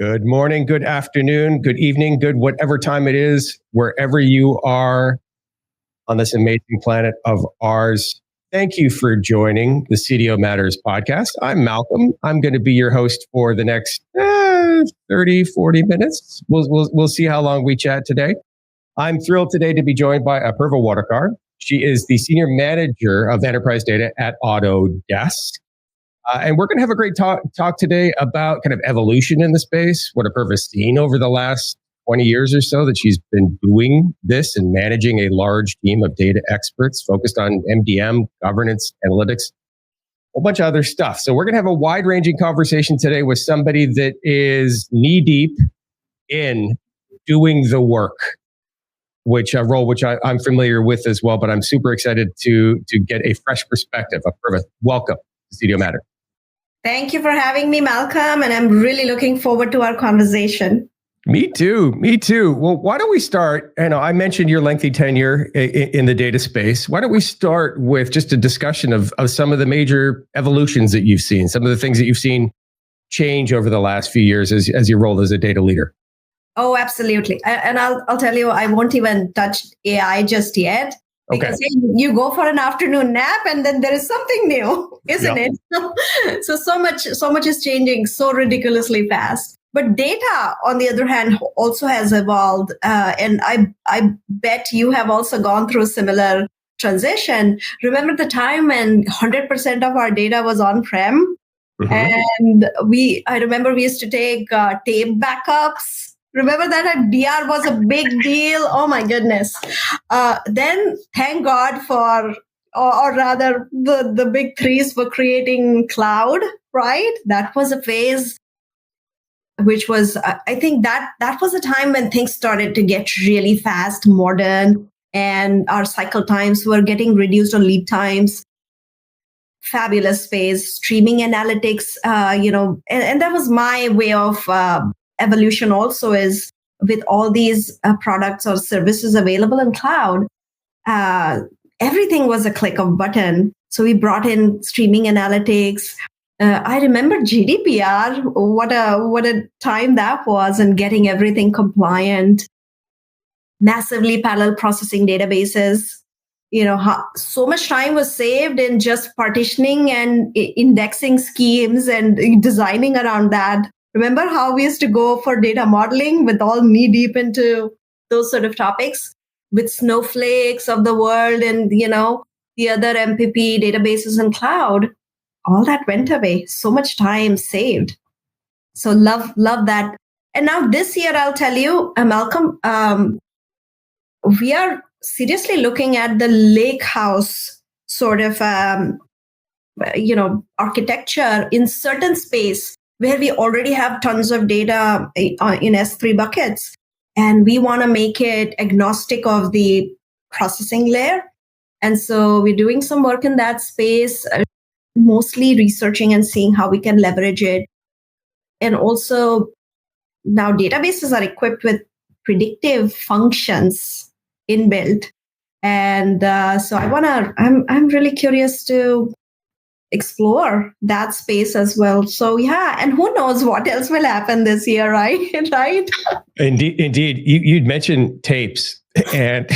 Good morning, good afternoon, good evening, good whatever time it is, wherever you are on this amazing planet of ours. Thank you for joining the CDO Matters podcast. I'm Malcolm. I'm going to be your host for the next 30, 40 minutes. We'll see how long we chat today. I'm thrilled today to be joined by Apurva Wadokar. She is the Senior Manager of Enterprise Data at Autodesk. And we're going to have a great talk today about kind of evolution in the space, what Apurva's seen over the last 20 years or so that she's been doing this and managing a large team of data experts focused on MDM, governance, analytics, a whole bunch of other stuff. So we're going to have a wide-ranging conversation today with somebody that is knee-deep in doing the work, which I'm familiar with as well, but I'm super excited to get a fresh perspective. Apurva, welcome to CDO Matter. Thank you for having me, Malcolm, and I'm really looking forward to our conversation. Me too. Well, why don't we start? I mentioned your lengthy tenure in the data space. Why don't we start with just a discussion of some of the major evolutions that you've seen, some of the things that you've seen change over the last few years as your role as a data leader? Oh, absolutely. And I'll tell you, I won't even touch AI just yet. Because you go for an afternoon nap and then there is something new, isn't it? So much is changing so ridiculously fast. But data, on the other hand, also has evolved. And I bet you have also gone through a similar transition. Remember the time when 100% of our data was on-prem? Mm-hmm. And I remember we used to take tape backups. Remember that DR was a big deal? Oh my goodness. Then thank God for, or rather the big threes for creating cloud, right? That was a phase which was, I think that was a time when things started to get really fast, modern, and our cycle times were getting reduced on lead times. Fabulous phase, streaming analytics, and that was my way of evolution also is with all these products or services available in cloud, everything was a click of a button. So we brought in streaming analytics. I remember GDPR, what a time that was, and getting everything compliant, massively parallel processing databases. So much time was saved in just partitioning and indexing schemes and designing around that. Remember how we used to go for data modeling with all knee deep into those sort of topics with snowflakes of the world and, the other MPP databases in cloud? All that went away. So much time saved. So love that. And now this year, I'll tell you, Malcolm, we are seriously looking at the lake house sort of, architecture in certain space where we already have tons of data in S3 buckets, and we want to make it agnostic of the processing layer. And so we're doing some work in that space, mostly researching and seeing how we can leverage it. And also now databases are equipped with predictive functions inbuilt. And so I'm really curious to explore that space as well. So and who knows what else will happen this year, right? Right? Indeed. You'd mentioned tapes, and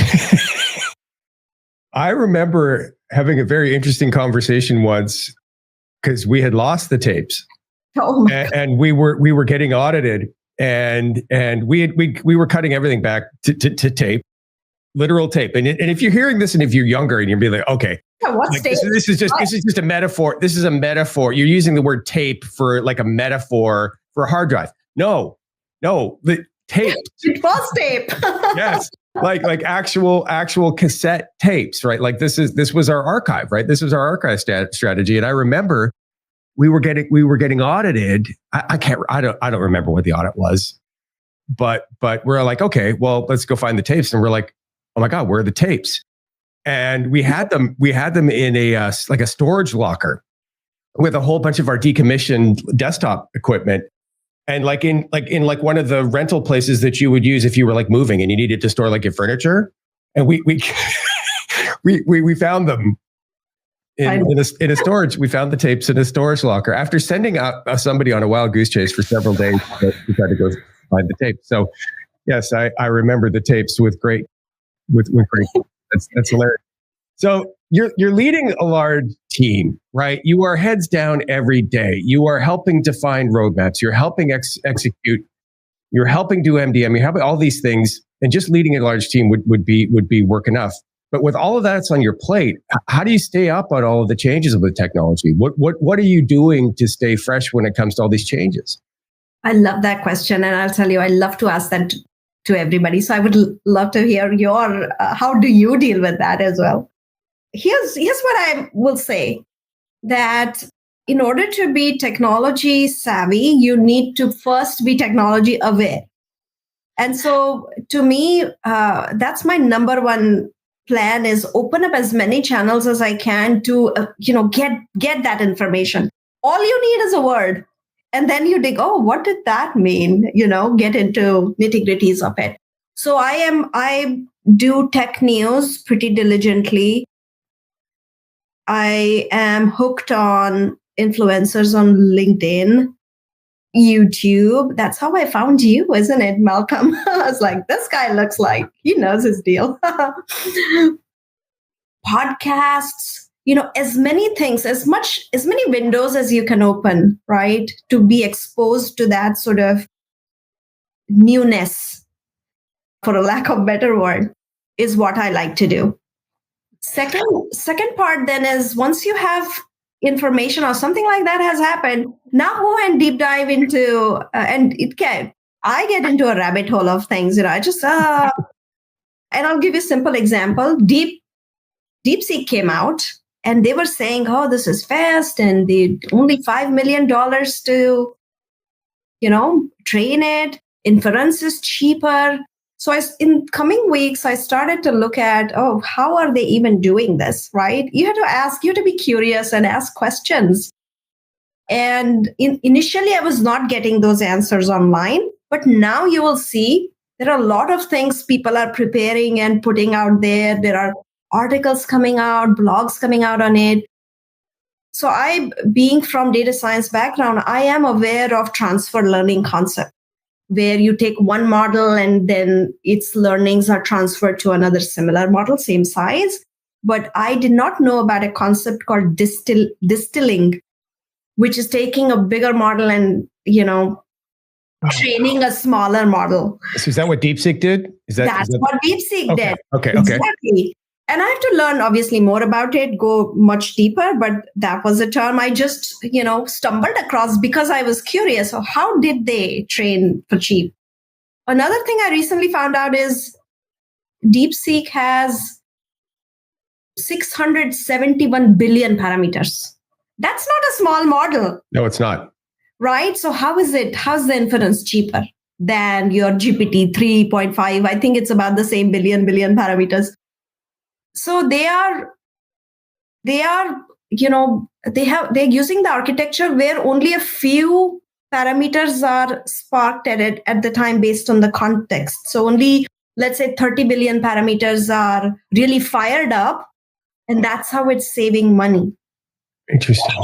I remember having a very interesting conversation once because we had lost the tapes, and we were getting audited, and we were cutting everything back to tape, literal tape. And if you're hearing this, and if you're younger, and you're be like, okay. This is just a metaphor. This is a metaphor. You're using the word tape for like a metaphor for a hard drive. No, the tape. It was tape. Yes, like actual cassette tapes, right? Like this was our archive, right? This was our archive strategy. And I remember we were getting audited. I don't remember what the audit was, but we're like, okay, well, let's go find the tapes. And we're like, oh my God, where are the tapes? And we had them in a storage locker with a whole bunch of our decommissioned desktop equipment. And in one of the rental places that you would use if you were like moving and you needed to store like your furniture. And we found them in a storage. We found the tapes in a storage locker after sending out somebody on a wild goose chase for several days to try to go find the tape. So yes, I remember the tapes with great. That's hilarious. So you're leading a large team, right? You are heads down every day. You are helping define roadmaps. You're helping execute. You're helping do MDM. You're helping all these things, and just leading a large team would be work enough. But with all of that's on your plate, how do you stay up on all of the changes of the technology? What are you doing to stay fresh when it comes to all these changes? I love that question, and I'll tell you, I love to ask that to everybody. So I would love to hear your how do you deal with that as well? Here's what I will say, that in order to be technology savvy, you need to first be technology aware. And so to me, that's my number one plan, is open up as many channels as I can to get that information. All you need is a word. And then you dig, oh, what did that mean? Get into nitty-gritties of it. So I do tech news pretty diligently. I am hooked on influencers on LinkedIn, YouTube. That's how I found you, isn't it, Malcolm? I was like, this guy looks like he knows his deal. Podcasts, as many things, as many windows as you can open, right? To be exposed to that sort of newness, for a lack of a better word, is what I like to do. Second part then is, once you have information or something like that has happened, now go and deep dive into, I get into a rabbit hole of things, I just, and I'll give you a simple example. DeepSeek came out and they were saying, oh, this is fast and they only $5 million to, train it. Inference is cheaper. So in coming weeks, I started to look at, how are they even doing this, right? You have to be curious and ask questions. And initially, I was not getting those answers online, but now you will see there are a lot of things people are preparing and putting out there. There are articles coming out, blogs coming out on it. So being from data science background, I am aware of transfer learning concept, where you take one model and then its learnings are transferred to another similar model, same size. But I did not know about a concept called distilling, which is taking a bigger model and, training a smaller model. So is that what DeepSeek did? That's what DeepSeek did. Okay. Exactly. And I have to learn obviously more about it, go much deeper, but that was a term I just, stumbled across because I was curious. So how did they train for cheap? Another thing I recently found out is DeepSeek has 671 billion parameters. That's not a small model. No, it's not. Right? So how's the inference cheaper than your GPT 3.5? I think it's about the same billion parameters. So they're using the architecture where only a few parameters are sparked at the time based on the context. So only, let's say 30 billion parameters are really fired up, and that's how it's saving money. Interesting.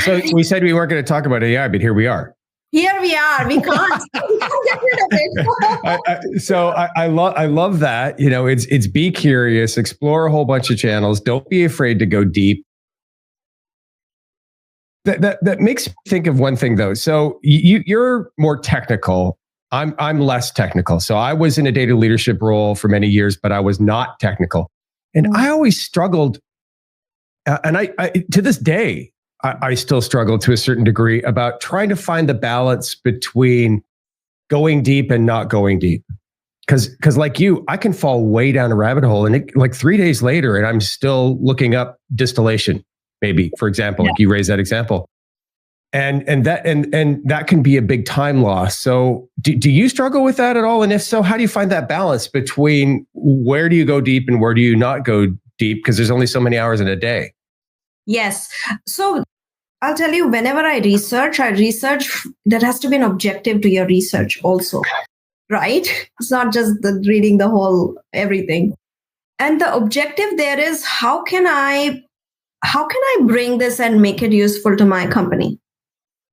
So we said we weren't going to talk about AI, but here we are. Here we are. We can't get rid of it. I love that. It's be curious, explore a whole bunch of channels. Don't be afraid to go deep. That makes me think of one thing though. So you're more technical. I'm less technical. So I was in a data leadership role for many years, but I was not technical, and I always struggled. And I to this day, I still struggle to a certain degree about trying to find the balance between going deep and not going deep. Because like you, I can fall way down a rabbit hole, and like 3 days later, and I'm still looking up distillation, maybe, for example, like you raised that example. And that can be a big time loss. So do you struggle with that at all? And if so, how do you find that balance between where do you go deep and where do you not go deep? Because there's only so many hours in a day. Yes. So I'll tell you, whenever I research, there has to be an objective to your research also, right? It's not just reading the whole everything. And the objective there is, how can I how can I bring this and make it useful to my company?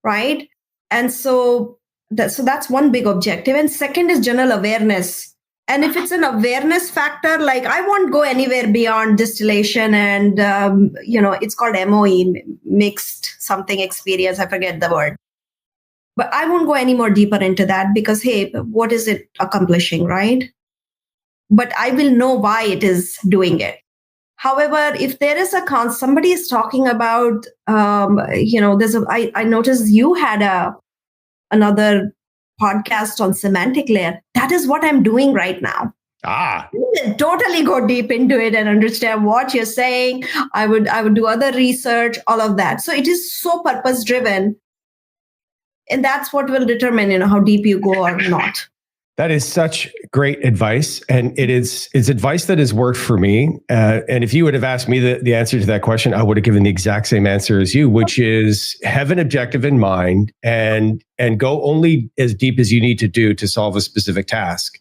Right. And so that's one big objective. And second is general awareness. And if it's an awareness factor, like I won't go anywhere beyond distillation and, it's called MOE, mixed something experience. I forget the word. But I won't go any more deeper into that because, hey, what is it accomplishing, right? But I will know why it is doing it. However, if there is somebody is talking about, I noticed you had another podcast on semantic layer. That is what I'm doing right now. Totally go deep into it and understand what you're saying. I would do other research, all of that. So it is so purpose driven. And that's what will determine, how deep you go or not. That is such great advice. And it's advice that has worked for me. And if you would have asked me the answer to that question, I would have given the exact same answer as you, which is have an objective in mind and go only as deep as you need to do to solve a specific task.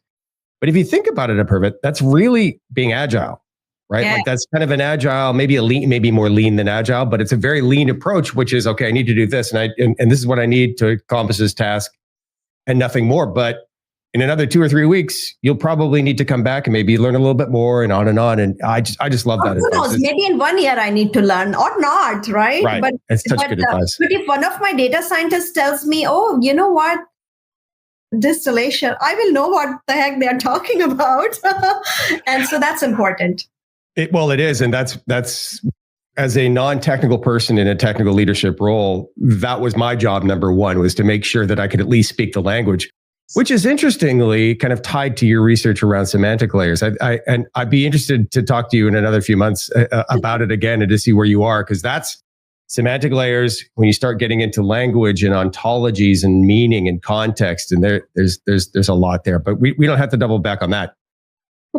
But if you think about it, Apurva, that's really being agile, right? Yeah. Like that's kind of an agile, maybe more lean than agile, but it's a very lean approach, which is, okay, I need to do this. And this is what I need to accomplish this task and nothing more. But in another 2 or 3 weeks, you'll probably need to come back and maybe learn a little bit more and on and on. And I just love that. Who knows? Maybe in 1 year I need to learn or not, right? Right. But it's such good advice. But if one of my data scientists tells me, oh, you know what? Distillation, I will know what the heck they're talking about. And so that's important. It is. And that's as a non-technical person in a technical leadership role, that was my job. Number one was to make sure that I could at least speak the language, which is interestingly kind of tied to your research around semantic layers. I'd be interested to talk to you in another few months about it again and to see where you are, because that's semantic layers. When you start getting into language and ontologies and meaning and context, and there's a lot there, but we don't have to double back on that.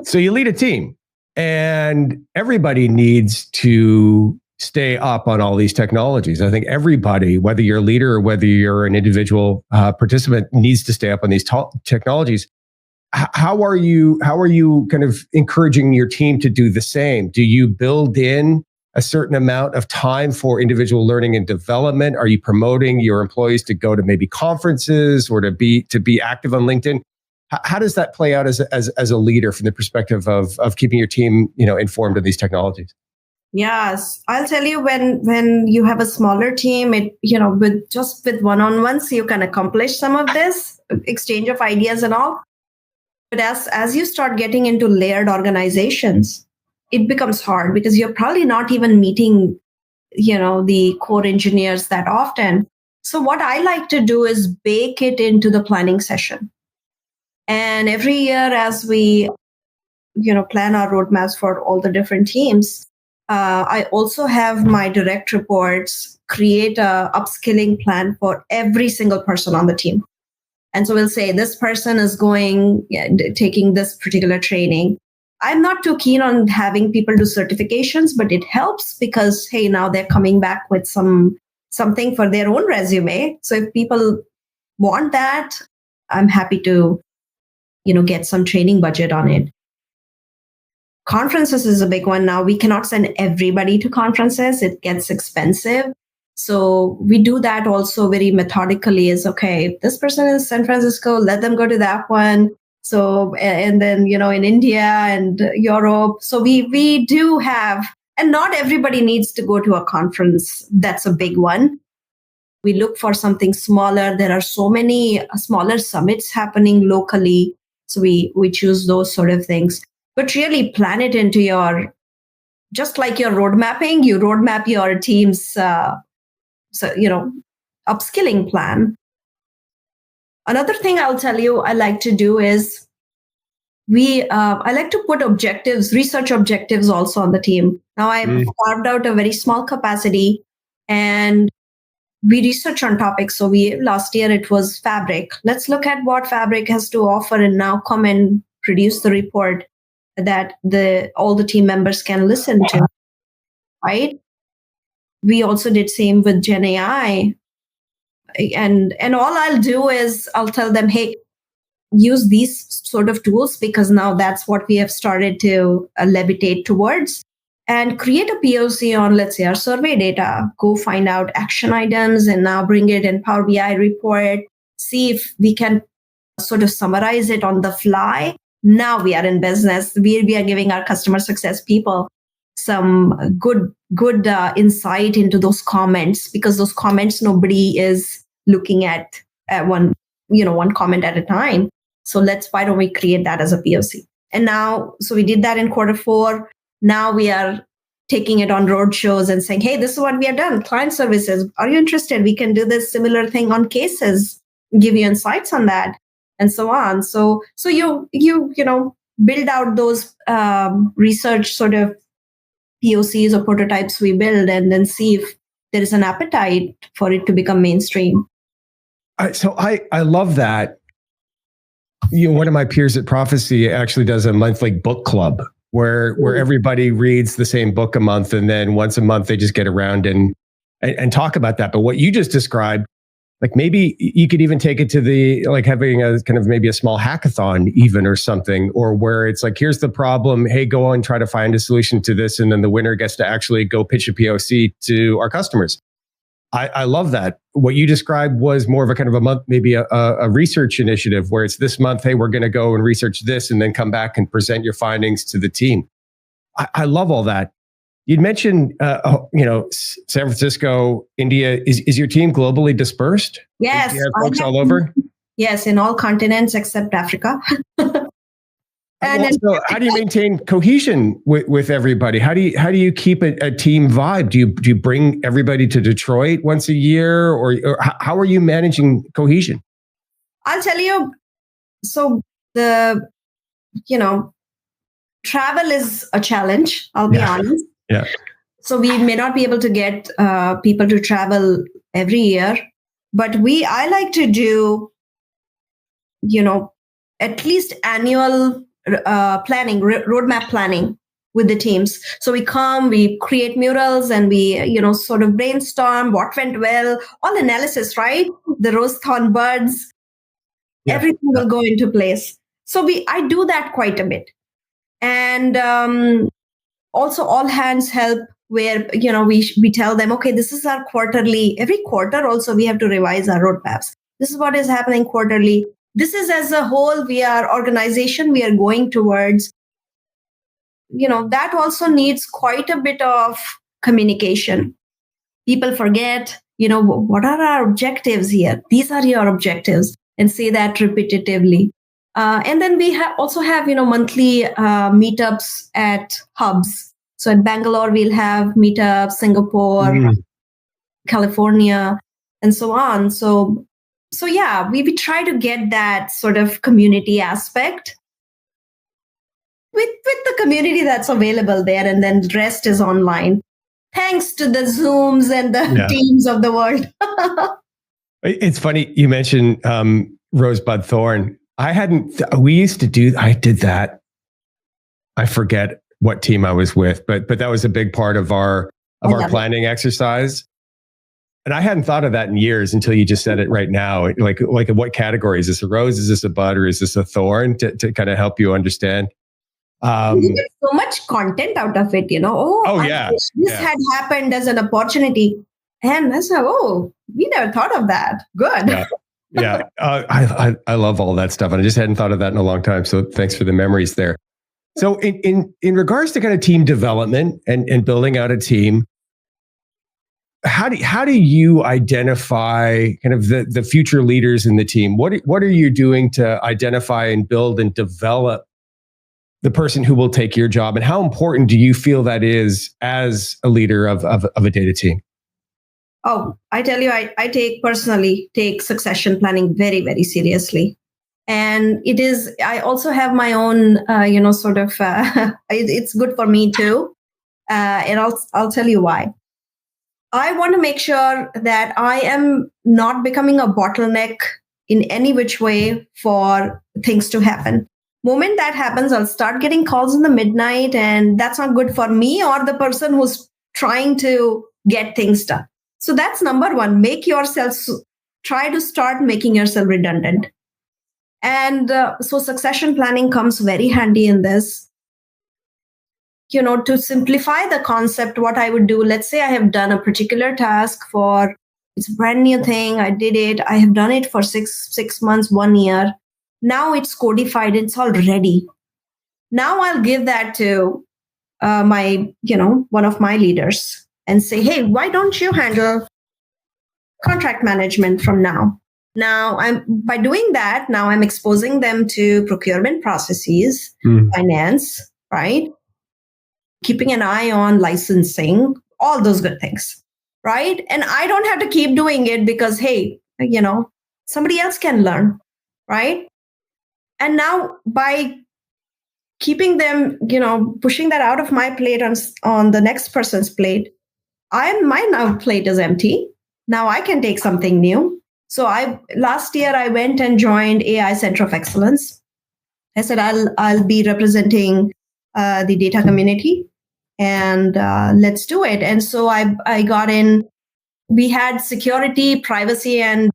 So you lead a team, and everybody needs to stay up on all these technologies. I think everybody, whether you're a leader or whether you're an individual participant, needs to stay up on these technologies. How are you kind of encouraging your team to do the same? Do you build in a certain amount of time for individual learning and development? Are you promoting your employees to go to maybe conferences or to be active on LinkedIn? How does that play out as a leader from the perspective of keeping your team, informed of these technologies? Yes, I'll tell you, when you have a smaller team, with one-on-ones, you can accomplish some of this exchange of ideas and all. But as you start getting into layered organizations, it becomes hard because you're probably not even meeting, the core engineers that often. So what I like to do is bake it into the planning session. And every year as we, plan our roadmaps for all the different teams, I also have my direct reports create a upskilling plan for every single person on the team. And so we'll say this person is taking this particular training. I'm not too keen on having people do certifications, but it helps because, hey, now they're coming back with something for their own resume. So if people want that, I'm happy to, get some training budget on it. Conferences is a big one now. We cannot send everybody to conferences. It gets expensive. So we do that also very methodically. Is okay, this person is San Francisco, let them go to that one. So, and then, in India and Europe. So we do have, and not everybody needs to go to a conference. That's a big one. We look for something smaller. There are so many smaller summits happening locally. So we choose those sort of things. But really plan it into just like your road mapping, you roadmap your team's, upskilling plan. Another thing I'll tell you I like to do is I like to put research objectives also on the team. Now I've carved out a very small capacity and we research on topics. So last year it was fabric. Let's look at what fabric has to offer and now come and produce the report that all the team members can listen to, right? We also did same with Gen AI. And all I'll do is I'll tell them, hey, use these sort of tools because now that's what we have started to levitate towards. and create a POC on, let's say, our survey data, go find out action items and now bring it in Power BI report, see if we can sort of summarize it on the fly. Now we are in business. We are giving our customer success people some good insight into those comments, because those comments, nobody is looking at one comment at a time. So why don't we create that as a POC? And now, so we did that in Q4. Now we are taking it on road shows and saying, hey, this is what we have done. Client services, are you interested? We can do this similar thing on cases, give you insights on that, and so on. So you build out those research sort of POCs or prototypes we build, and then see if there is an appetite for it to become mainstream. So I love that. One of my peers at Prophecy actually does a monthly book club where everybody reads the same book a month, and then once a month they just get around and talk about that. But what you just described, like maybe you could even take it to the, like having a kind of maybe a small hackathon even or something, or where it's like, here's the problem. Hey, go on, try to find a solution to this. And then the winner gets to actually go pitch a POC to our customers. I love that. What you described was more of a kind of a month, maybe a research initiative where it's this month, hey, we're going to go and research this and then come back and present your findings to the team. I love all that. You'd mentioned, San Francisco, India. Is your team globally dispersed? Yes. Do you have folks all over? Yes, in all continents except Africa. So how do you maintain cohesion with everybody? How do you keep a team vibe? Do you bring everybody to Detroit once a year, or how are you managing cohesion? I'll tell you. So travel is a challenge. I'll be honest. Yeah. So we may not be able to get people to travel every year, but I like to do, at least annual planning, roadmap planning with the teams. So we create murals, and we, sort of brainstorm what went well, all analysis, right? The rose thorn buds, everything will go into place. So I do that quite a bit. And also all hands help, where, we tell them, okay, this is our quarterly, every quarter also we have to revise our roadmaps. This is what is happening quarterly. This is as a whole, organization we are going towards. That also needs quite a bit of communication. People forget, what are our objectives here? These are your objectives, and say that repetitively. And then we also have, monthly meetups at hubs. So at Bangalore, we'll have meetups, Singapore, California, and so on. So yeah, we try to get that sort of community aspect with the community that's available there, and then the rest is online. Thanks to the Zooms and the Teams of the world. It's funny you mentioned Rosebud Thorn. I did that. I forget what team I was with, but that was a big part of our planning exercise. And I hadn't thought of that in years until you just said it right now. Like what category is this? A rose? Is this a bud? Or is this a thorn? To kind of help you understand. You get so much content out of it, This had happened as an opportunity. And I said, we never thought of that. Good. Yeah. I love all that stuff. And I just hadn't thought of that in a long time. So thanks for the memories there. So in regards to kind of team development and building out a team, how do you identify kind of the future leaders in the team? What are you doing to identify and build and develop the person who will take your job? And how important do you feel that is as a leader of a data team? Oh, I tell you, I personally take succession planning very, very seriously. And I also have my own, it's good for me too. And I'll tell you why. I want to make sure that I am not becoming a bottleneck in any which way for things to happen. Moment that happens, I'll start getting calls in the midnight, and that's not good for me or the person who's trying to get things done. So that's number one. Try to start making yourself redundant. And so succession planning comes very handy in this. to simplify the concept, what I would do, let's say I have done a particular task for, it's a brand new thing. I did it. I have done it for six months, 1 year. Now it's codified. It's all ready. Now I'll give that to my, one of my leaders and say, hey, why don't you handle contract management from now? Now by doing that, now I'm exposing them to procurement processes, finance, right? Keeping an eye on licensing, all those good things, right? And I don't have to keep doing it because, hey, somebody else can learn, right? And now by keeping them, pushing that out of my plate on the next person's plate, my now plate is empty. Now I can take something new. So last year I went and joined AI Center of Excellence. I said I'll be representing the data community, and let's do it. And so I got in. We had security, privacy, and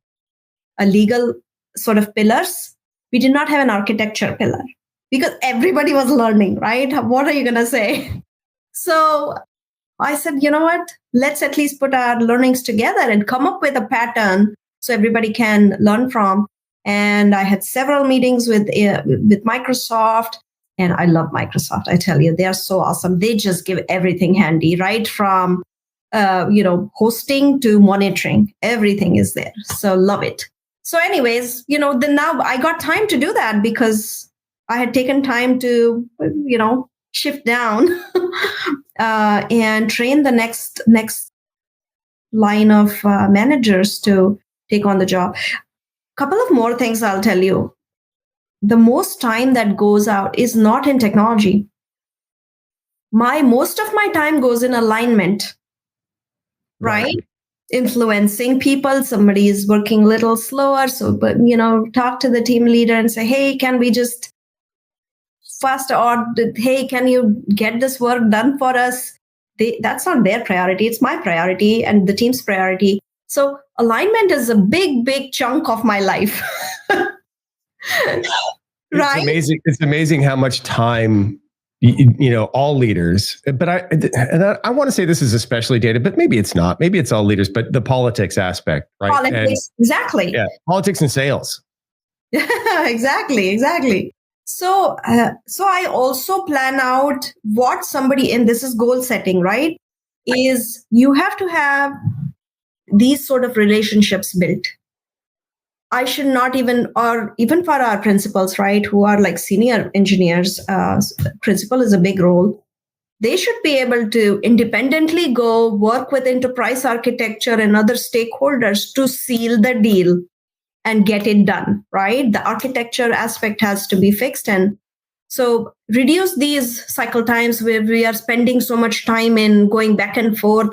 a legal sort of pillars. We did not have an architecture pillar because everybody was learning, right? What are you going to say? So I said, you know what? Let's at least put our learnings together and come up with a pattern so everybody can learn from. And I had several meetings with Microsoft, and I love Microsoft. I tell you, they are so awesome. They just give everything handy, right from hosting to monitoring. Everything is there. So love it. So anyways, then now I got time to do that because I had taken time to, shift down and train the next line of managers to take on the job. Couple of more things I'll tell you. The most time that goes out is not in technology. Most of my time goes in alignment, right? Influencing people. Somebody is working a little slower. So, talk to the team leader and say, hey, can we just faster? Or, hey, can you get this work done for us? That's not their priority. It's my priority and the team's priority. So alignment is a big, big chunk of my life. Right? It's amazing how much time, all leaders, but I want to say this is especially data, but maybe it's not. Maybe it's all leaders, but the politics aspect, right? Politics, exactly. Yeah, politics and sales. Exactly. So I also plan out what somebody, and this is goal setting, right? Is you have to have these sort of relationships built. I should not even for our principals, right, who are like senior engineers, principal is a big role. They should be able to independently go work with enterprise architecture and other stakeholders to seal the deal and get it done, right? The architecture aspect has to be fixed. And so reduce these cycle times where we are spending so much time in going back and forth,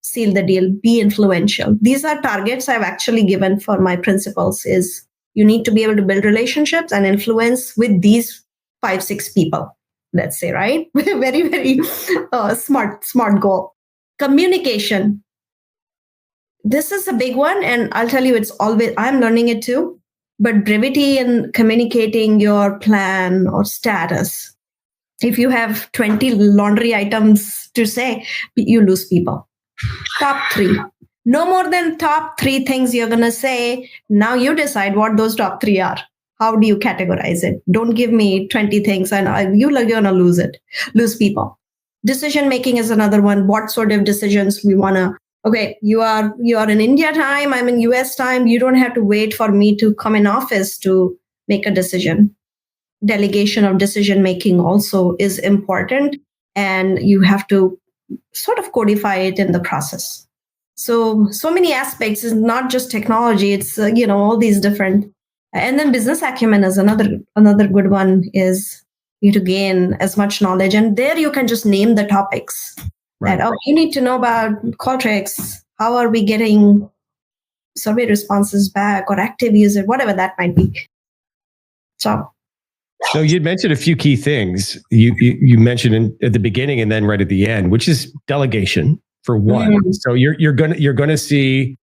seal the deal, be influential. These are targets I've actually given for my principals is you need to be able to build relationships and influence with these 5-6 people, let's say, right? Very, very smart goal. Communication. This is a big one. And I'll tell you, I'm learning it too, but brevity in communicating your plan or status. If you have 20 laundry items to say, you lose people. Top 3. No more than top 3 things you're going to say. Now you decide what those top 3 are. How do you categorize it? Don't give me 20 things and you're going to lose people. Decision making is another one. What sort of decisions we want to, okay, you are in India time, I'm in US time. You don't have to wait for me to come in office to make a decision. Delegation of decision making also is important, and you have to sort of codify it in the process. So many aspects is not just technology. It's, all these different, and then business acumen is another good one is you to gain as much knowledge. And there you can just name the topics that, you need to know about Qualtrics. How are we getting survey responses back or active user, whatever that might be. So you'd mentioned a few key things. You mentioned at the beginning and then right at the end, which is delegation for one. Mm-hmm. So you're gonna see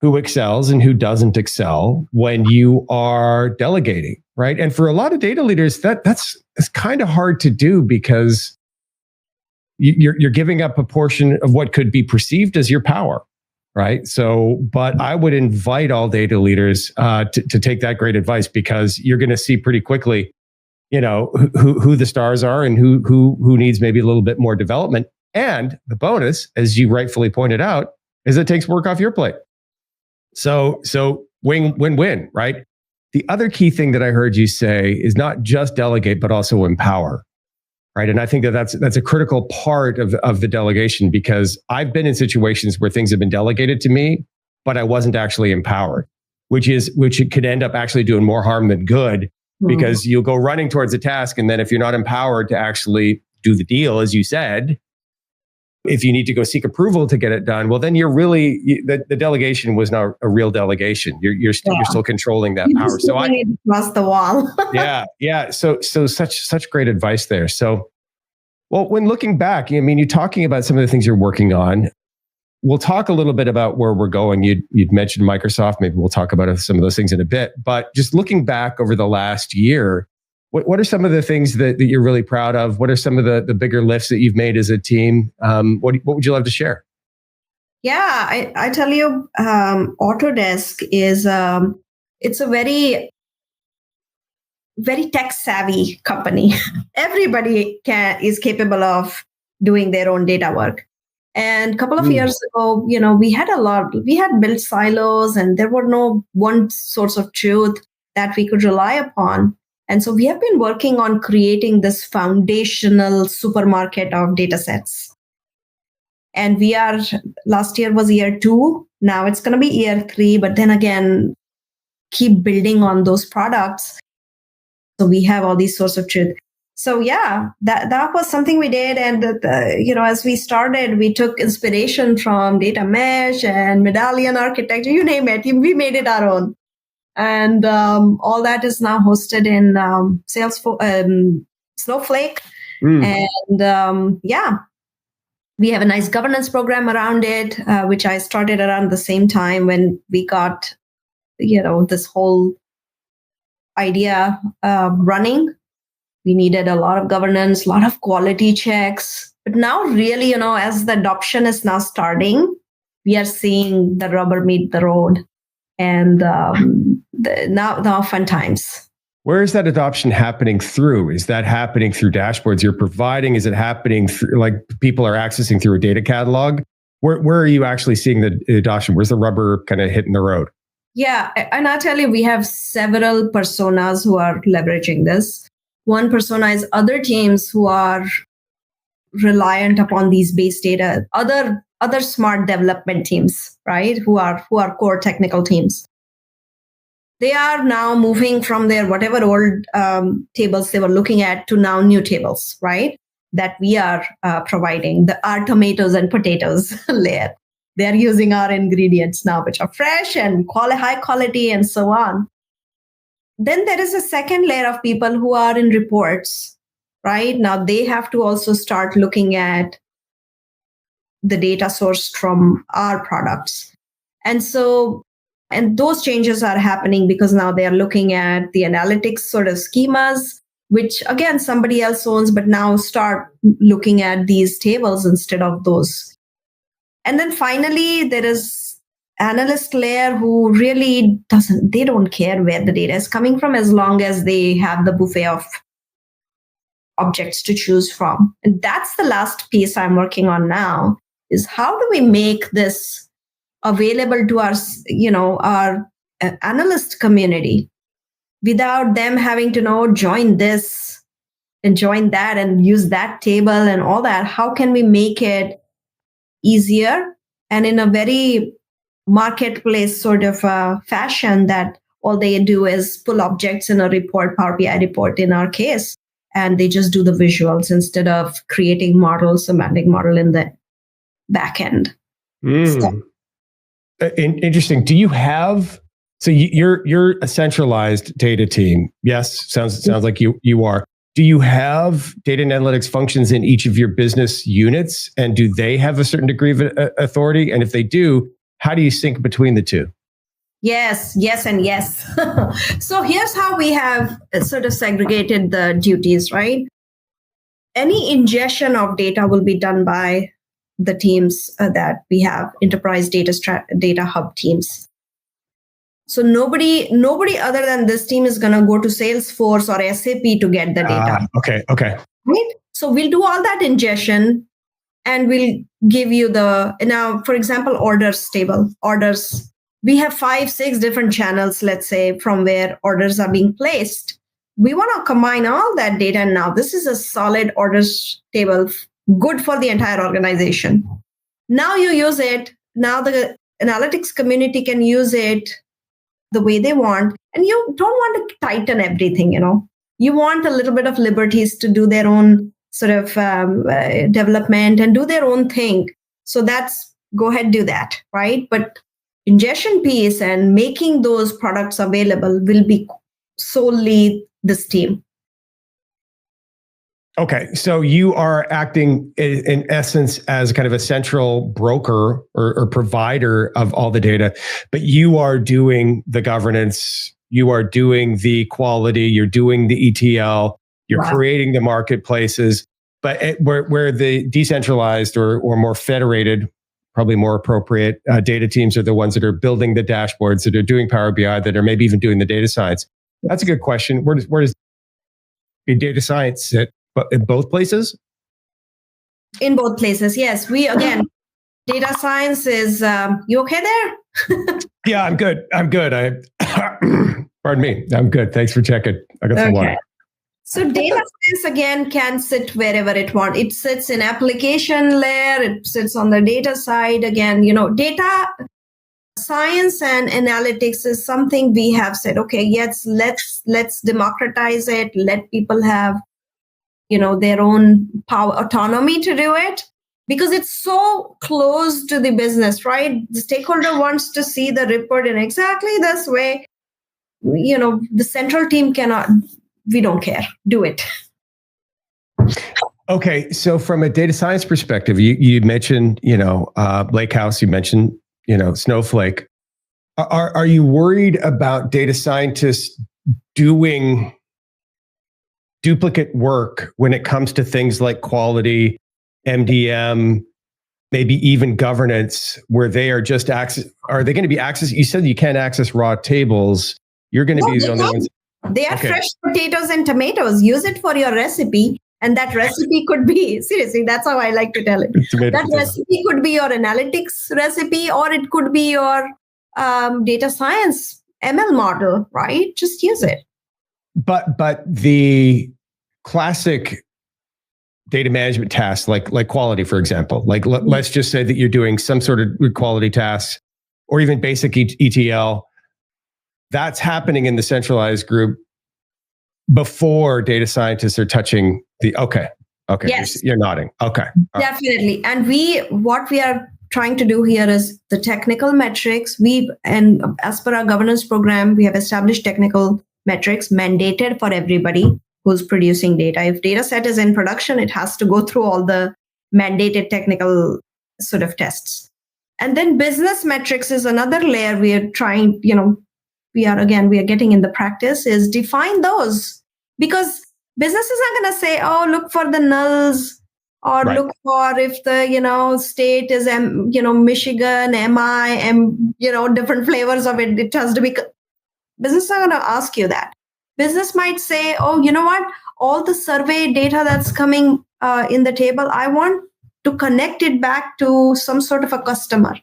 who excels and who doesn't excel when you are delegating, right? And for a lot of data leaders, that's kind of hard to do because you're giving up a portion of what could be perceived as your power, right? So, but I would invite all data leaders to take that great advice, because you're going to see pretty quickly, who the stars are and who needs maybe a little bit more development. And the bonus, as you rightfully pointed out, is it takes work off your plate. So win-win, right? The other key thing that I heard you say is not just delegate, but also empower, right? And I think that's a critical part of the delegation, because I've been in situations where things have been delegated to me, but I wasn't actually empowered, which could end up actually doing more harm than good, because you'll go running towards a task, and then if you're not empowered to actually do the deal, as you said, if you need to go seek approval to get it done, well, then the delegation was not a real delegation. You're still controlling that power. So I across the wall. yeah. So such great advice there. So, well, when looking back, I mean, you're talking about some of the things you're working on. We'll talk a little bit about where we're going. You'd mentioned Microsoft. Maybe we'll talk about some of those things in a bit. But just looking back over the last year, what are some of the things that you're really proud of? What are some of the bigger lifts that you've made as a team? What would you love to share? Yeah, I tell you, Autodesk is it's a very, very tech savvy company. Everybody is capable of doing their own data work. And a couple of years ago, we had built silos, and there were no one source of truth that we could rely upon. And so we have been working on creating this foundational supermarket of data sets. And last year was year 2. Now it's going to be year 3, but then again, keep building on those products. So we have all these sources of truth. So yeah, that was something we did. And, as we started, we took inspiration from data mesh and medallion architecture, you name it. We made it our own. And all that is now hosted in Snowflake. And we have a nice governance program around it, which I started around the same time when we got, this whole idea running. We needed a lot of governance, a lot of quality checks. But now really, as the adoption is now starting, we are seeing the rubber meet the road. And now fun times. Where is that adoption happening through? Is that happening through dashboards you're providing? Is it happening through, like, people are accessing through a data catalog? Where are you actually seeing the adoption? Where's the rubber kind of hitting the road? Yeah, and I'll tell you, we have several personas who are leveraging this. One persona is other teams who are reliant upon these base data, other smart development teams, right? Who are core technical teams. They are now moving from their whatever old tables they were looking at to now new tables, right? That we are providing, our tomatoes and potatoes layer. They're using our ingredients now, which are fresh and high quality and so on. Then there is a second layer of people who are in reports, right? Now they have to also start looking at the data sourced from our products. And those changes are happening because now they are looking at the analytics sort of schemas, which again, somebody else owns, but now start looking at these tables instead of those. And then finally, there is analyst layer who really they don't care where the data is coming from as long as they have the buffet of objects to choose from. And that's the last piece I'm working on now, is how do we make this available to our analyst community without them having to join this and join that and use that table and all that. How can we make it easier and in a very marketplace sort of fashion that all they do is pull objects in a report, Power BI report in our case, and they just do the visuals instead of creating models, semantic model in the back end. Interesting. Do you have, so you're a centralized data team? Yes, sounds like you are. Do you have data and analytics functions in each of your business units, and do they have a certain degree of authority? And if they do, how do you sync between the two? Yes, and yes. So here's how we have sort of segregated the duties, right? any ingestion of data will be done by the teams that we have, enterprise data hub teams. So nobody other than this team is going to go to Salesforce or SAP to get the data. Okay. Right? So we'll do all that ingestion and we'll give you now, for example, orders table. Orders. We have 5-6 different channels, let's say, from where orders are being placed. We want to combine all that data. And now this is a solid orders table, good for the entire organization. Now you use it. Now the analytics community can use it the way they want. And you don't want to tighten everything, You want a little bit of liberties to do their own sort of development and do their own thing. So go ahead, do that, right? But ingestion piece and making those products available will be solely this team. Okay, so you are acting in essence as kind of a central broker or provider of all the data, but you are doing the governance, you are doing the quality, you're doing the ETL, you're creating the marketplaces. But where the decentralized or more federated, probably more appropriate data teams are the ones that are building the dashboards, that are doing Power BI, that are maybe even doing the data science. That's a good question. Where does the data science sit? But in both places? In both places, yes. Data science is, you okay there? Yeah, I'm good. Pardon me. I'm good. Thanks for checking. I got some water. So data science, again, can sit wherever it wants. It sits in application layer. It sits on the data side. Again, data science and analytics is something we have said, okay, yes, let's democratize it. Let people have their own power, autonomy to do it, because it's so close to the business, right? The stakeholder wants to see the report in exactly this way. The central team cannot, we don't care, do it. Okay. So from a data science perspective, you mentioned, Lakehouse, you mentioned, Snowflake. Are you worried about data scientists doing duplicate work when it comes to things like quality, MDM, maybe even governance, where they are just are they going to be you said you can't access raw tables. You're going to be the only ones. They are fresh potatoes and tomatoes. Use it for your recipe. And that recipe could be, seriously, that's how I like to tell it. Recipe could be your analytics recipe, or it could be your data science ML model, right? Just use it. But the classic data management tasks, like quality, for example, let's just say that you're doing some sort of quality tasks or even basic ETL, that's happening in the centralized group before data scientists are touching the, okay. Yes. You're nodding. Okay. Definitely. And what we are trying to do here is the technical metrics. And as per our governance program, we have established technical metrics mandated for everybody who's producing data. If data set is in production, it has to go through all the mandated technical sort of tests. And then business metrics is another layer we are trying, we are getting in the practice is define those, because businesses are going to say, oh, look for the nulls, or look for if the, state is, Michigan, MI, different flavors of it. It has to be, businesses are going to ask you that. Business might say, oh, you know what? All the survey data that's coming in the table, I want to connect it back to some sort of a customer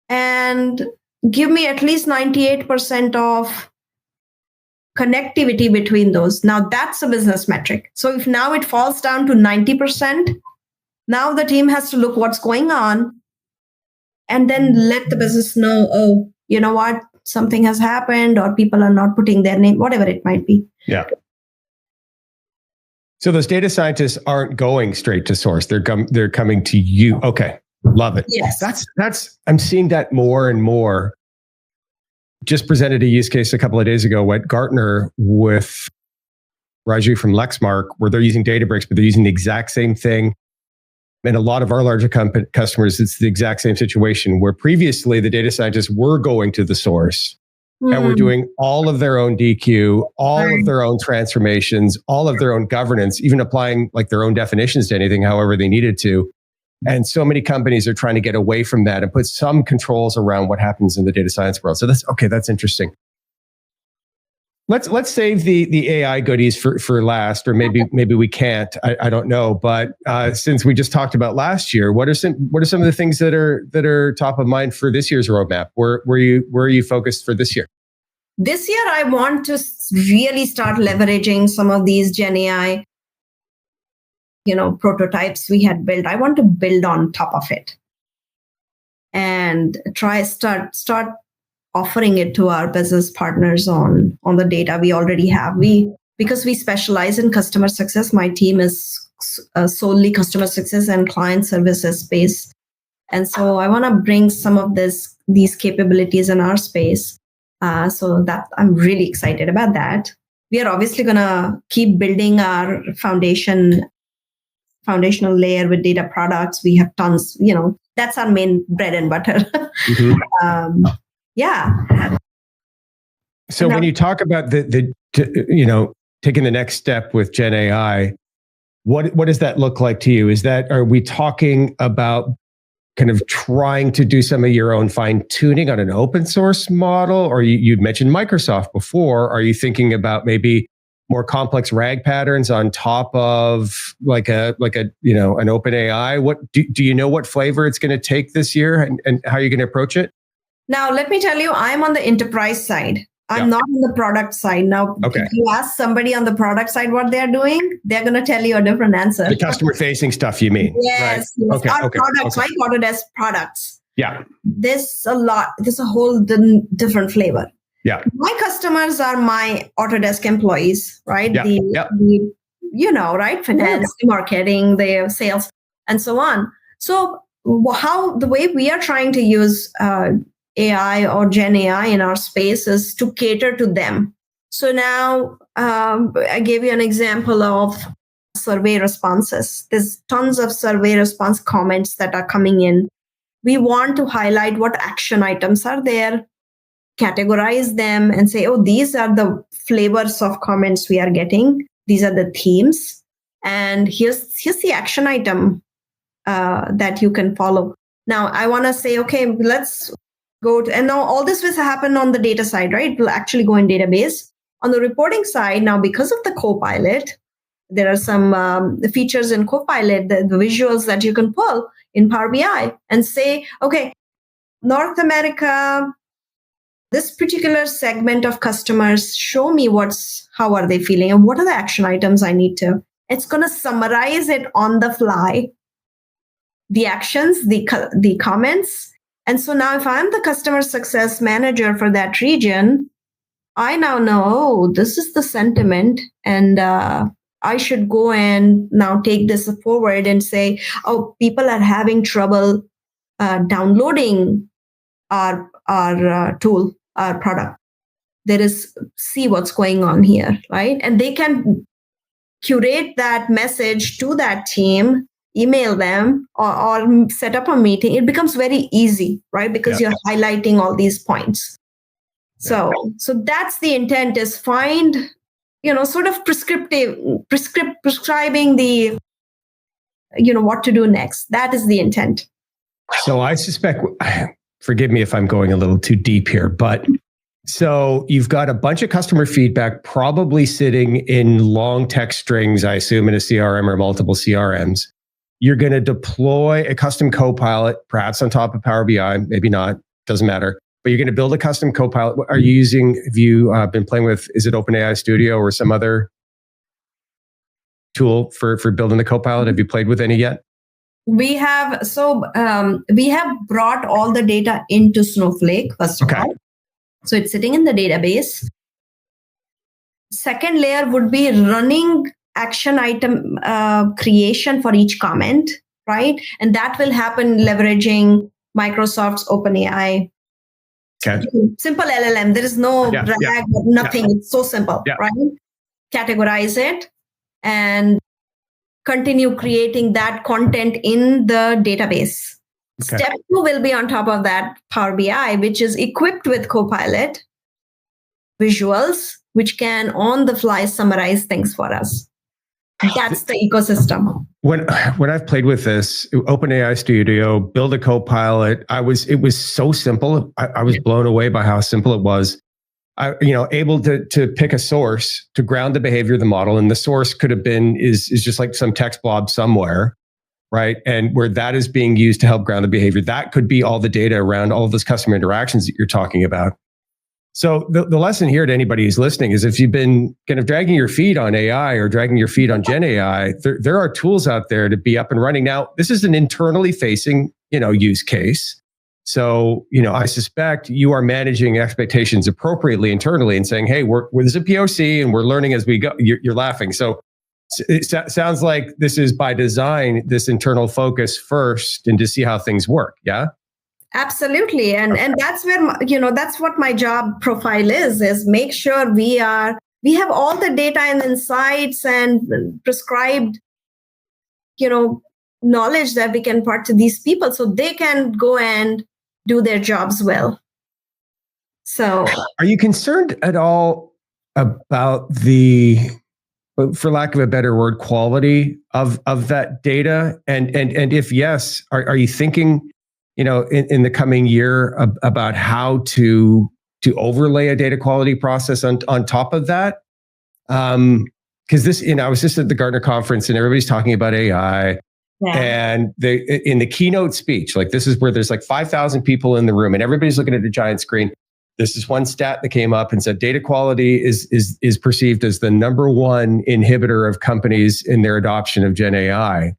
and give me at least 98% of connectivity between those. Now that's a business metric. So if now it falls down to 90%, now the team has to look what's going on and then let the business know, oh, you know what? Something has happened, or people are not putting their name, whatever it might be. Yeah. So those data scientists aren't going straight to source. They're coming to you. Okay. Love it. Yes. That's I'm seeing that more and more. Just presented a use case a couple of days ago at Gartner with Raju from Lexmark, where they're using Databricks, but they're using the exact same thing. And a lot of our larger customers, it's the exact same situation where previously the data scientists were going to the source. and were doing all of their own DQ, all of their own transformations, all of their own governance, even applying like their own definitions to anything, however they needed to. And so many companies are trying to get away from that and put some controls around what happens in the data science world. So that's interesting. Let's save the AI goodies for last, or maybe we can't. I don't know. But since we just talked about last year, what are some of the things that are top of mind for this year's roadmap? Where are you focused for this year? This year, I want to really start leveraging some of these Gen AI, prototypes we had built. I want to build on top of it and start offering it to our business partners on the data we already have. Because we specialize in customer success, my team is solely customer success and client services space. And so I want to bring some of these capabilities in our space. So that I'm really excited about that. We are obviously going to keep building our foundational layer with data products. We have tons, that's our main bread and butter. Mm-hmm. Yeah. So when you talk about the taking the next step with Gen AI, what does that look like to you? Are we talking about kind of trying to do some of your own fine tuning on an open source model? Or you'd mentioned Microsoft before. Are you thinking about maybe more complex RAG patterns on top of like an open AI? What do you know what flavor it's going to take this year and how you're going to approach it? Now, let me tell you, I'm on the enterprise side. I'm not on the product side. Now, if you ask somebody on the product side what they're doing, they're going to tell you a different answer. The customer-facing stuff, you mean? Yes. Right? Our products, like Autodesk products. Yeah. There's a whole different flavor. Yeah. My customers are my Autodesk employees, right? Yeah. Right? Finance, marketing, the sales, and so on. So the way we are trying to use AI or Gen AI in our space is to cater to them. So now I gave you an example of survey responses. There's tons of survey response comments that are coming in. We want to highlight what action items are there, categorize them and say, oh, these are the flavors of comments we are getting. These are the themes. And here's the action item that you can follow. Now, I want to say, okay, let's go to, and now all this will happen on the data side, right? It will actually go in database. On the reporting side, now because of the Copilot, there are some features in Copilot, the visuals that you can pull in Power BI and say, okay, North America, this particular segment of customers, show me how are they feeling and what are the action items I need to. It's going to summarize it on the fly, the actions, the comments. And so now if I'm the customer success manager for that region, I now know this is the sentiment and I should go and now take this forward and say, oh, people are having trouble downloading our tool, our product. See what's going on here, right? And they can curate that message to that team, email them or set up a meeting. It becomes very easy, right? Because you're highlighting all these points. So that's the intent, is find, sort of prescribing the, what to do next. That is the intent. So I suspect, forgive me if I'm going a little too deep here, but so you've got a bunch of customer feedback probably sitting in long text strings, I assume, in a CRM or multiple CRMs. You're going to deploy a custom Copilot, perhaps on top of Power BI, maybe not, doesn't matter. But you're going to build a custom Copilot. Have you been playing with, is it OpenAI Studio or some other tool for building the Copilot? Have you played with any yet? We have brought all the data into Snowflake, first of all. So it's sitting in the database. Second layer would be running action item creation for each comment, right? And that will happen leveraging Microsoft's OpenAI. Okay. Simple LLM. There is no drag, nothing. It's so simple, right? Categorize it and continue creating that content in the database. Okay. Step 2 will be on top of that Power BI, which is equipped with Copilot. visuals, which can on the fly summarize things for us. That's the ecosystem. When I've played with this, OpenAI Studio, build a Copilot, it was so simple. I was blown away by how simple it was. Able to pick a source to ground the behavior of the model, and the source could have been is just like some text blob somewhere, right? And where that is being used to help ground the behavior, that could be all the data around all of those customer interactions that you're talking about. So the lesson here to anybody who's listening is if you've been kind of dragging your feet on AI or dragging your feet on Gen AI, there are tools out there to be up and running. Now, this is an internally facing, use case. So, I suspect you are managing expectations appropriately internally and saying, hey, this is a POC and we're learning as we go. You're laughing. So it sounds like this is by design, this internal focus first and to see how things work. Yeah. Absolutely. And that's where, that's what my job profile is make sure we have all the data and insights and prescribed, knowledge that we can impart to these people so they can go and do their jobs well. So are you concerned at all about the, for lack of a better word, quality of that data? And if yes, are you thinking, in the coming year about how to overlay a data quality process on top of that? Because this, I was just at the Gartner conference and everybody's talking about AI. Yeah. And in the keynote speech, like this is where there's like 5,000 people in the room and everybody's looking at a giant screen. This is one stat that came up and said data quality is perceived as the number one inhibitor of companies in their adoption of Gen AI.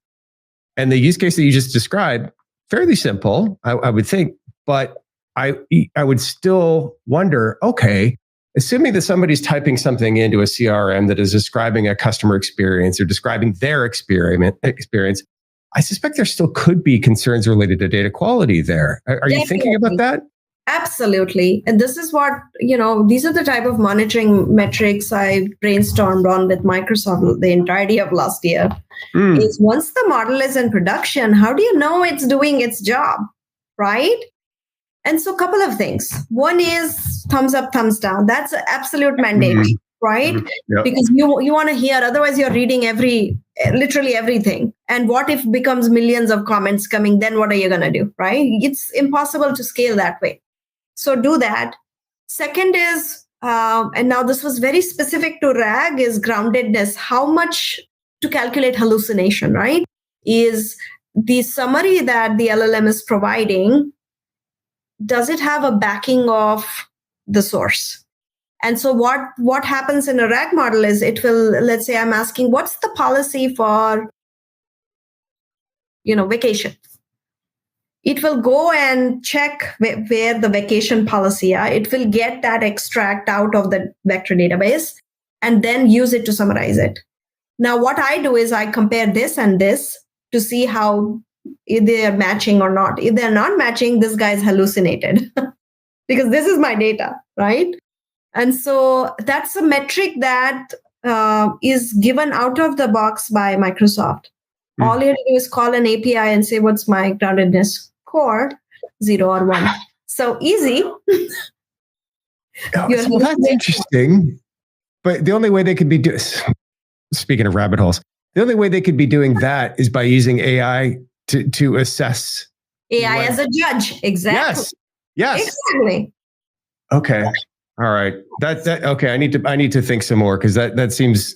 And the use case that you just described, fairly simple, I would think, but I would still wonder, okay, assuming that somebody's typing something into a CRM that is describing a customer experience or describing their experience, I suspect there still could be concerns related to data quality there. Are you thinking about that? Absolutely. And this is what, these are the type of monitoring metrics I brainstormed on with Microsoft the entirety of last year. Is once the model is in production, how do you know it's doing its job, right? And so a couple of things. One is thumbs up, thumbs down. That's an absolute mandate, right? Yep. Because you want to hear, otherwise you're reading literally everything. And what if becomes millions of comments coming, then what are you going to do, right? It's impossible to scale that way. So do that. Second is, and now this was very specific to RAG, is groundedness. How much to calculate hallucination, right? Is the summary that the LLM is providing, does it have a backing of the source? And so what happens in a RAG model is it will, let's say I'm asking, what's the policy for, vacation? It will go and check where the vacation policy are. It will get that extract out of the vector database and then use it to summarize it. Now, what I do is I compare this and this to see how if they are matching or not. If they're not matching, this guy's hallucinated because this is my data, right? And so that's a metric that is given out of the box by Microsoft. All you have to do is call an API and say, what's my groundedness score, 0 or 1. So easy. Well, that's interesting. But the only way they could be speaking of rabbit holes, the only way they could be doing that is by using AI to assess. AI as a judge. Exactly. Yes. Exactly. Okay. All right. That okay. I need to think some more because that seems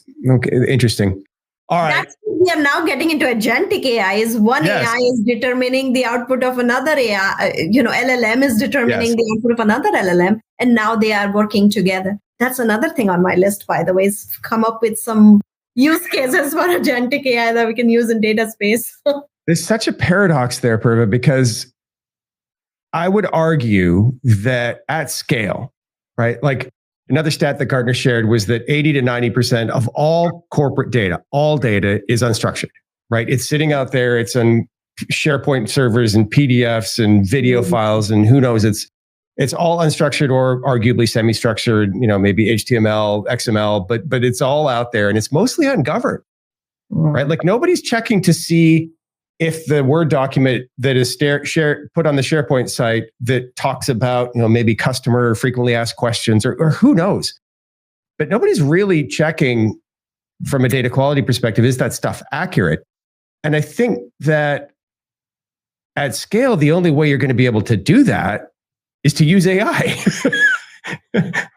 interesting. All right. That's we are now getting into agentic AI. Is one AI is determining the output of another AI. LLM is determining the output of another LLM, and now they are working together. That's another thing on my list, by the way, is come up with some use cases for agentic AI that we can use in data space. There's such a paradox there, Apurva, because I would argue that at scale, right? Like another stat that Gartner shared was that 80 to 90% of all corporate data, all data is unstructured, right? It's sitting out there. It's on SharePoint servers and PDFs and video files and who knows, it's all unstructured or arguably semi-structured, maybe HTML, XML, but it's all out there and it's mostly ungoverned, right? Like nobody's checking to see if the Word document that is put on the SharePoint site that talks about, maybe customer frequently asked questions or who knows, but nobody's really checking from a data quality perspective, is that stuff accurate? And I think that at scale, the only way you're going to be able to do that is to use AI,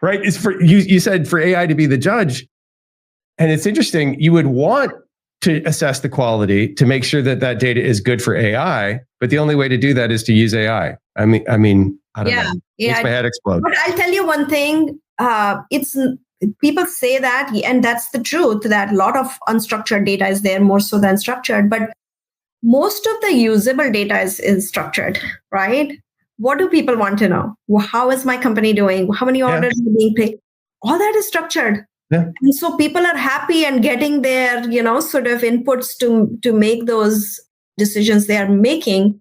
right? It's for you said for AI to be the judge. And it's interesting, you would want to assess the quality to make sure that data is good for AI, but the only way to do that is to use AI. I mean, I don't know. Makes my head explode. But I'll tell you one thing. It's people say that, and that's the truth, that a lot of unstructured data is there more so than structured. But most of the usable data is structured, right? What do people want to know? How is my company doing? How many orders are being picked? All that is structured. Yeah. And so people are happy and getting their, sort of inputs to make those decisions they are making.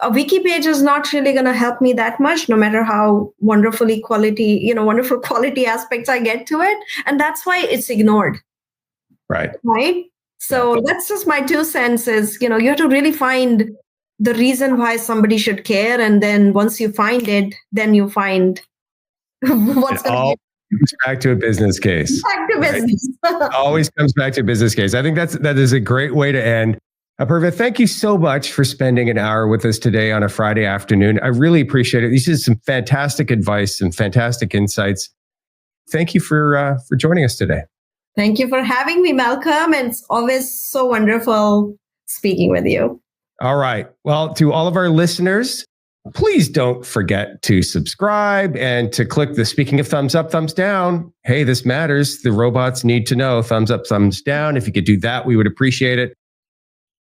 A wiki page is not really going to help me that much, no matter how wonderful quality aspects I get to it. And that's why it's ignored. Right. Right. So that's just my 2 cents is, you have to really find the reason why somebody should care. And then once you find it, then you find what's going to be. Comes back to a business case. Back to business. Right? Always comes back to a business case. I think that is a great way to end. Apurva, thank you so much for spending an hour with us today on a Friday afternoon. I really appreciate it. This is some fantastic advice and fantastic insights. Thank you for joining us today. Thank you for having me, Malcolm. And it's always so wonderful speaking with you. All right. Well, to all of our listeners, please don't forget to subscribe and to click the speaking of thumbs up, thumbs down. Hey, this matters. The robots need to know. Thumbs up, thumbs down. If you could do that, we would appreciate it.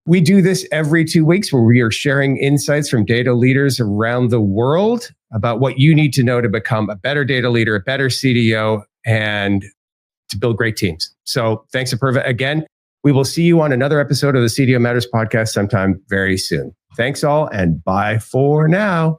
We do this every 2 weeks where we are sharing insights from data leaders around the world about what you need to know to become a better data leader, a better CDO, and to build great teams. So thanks, Apurva. Again, we will see you on another episode of the CDO Matters podcast sometime very soon. Thanks all, and bye for now.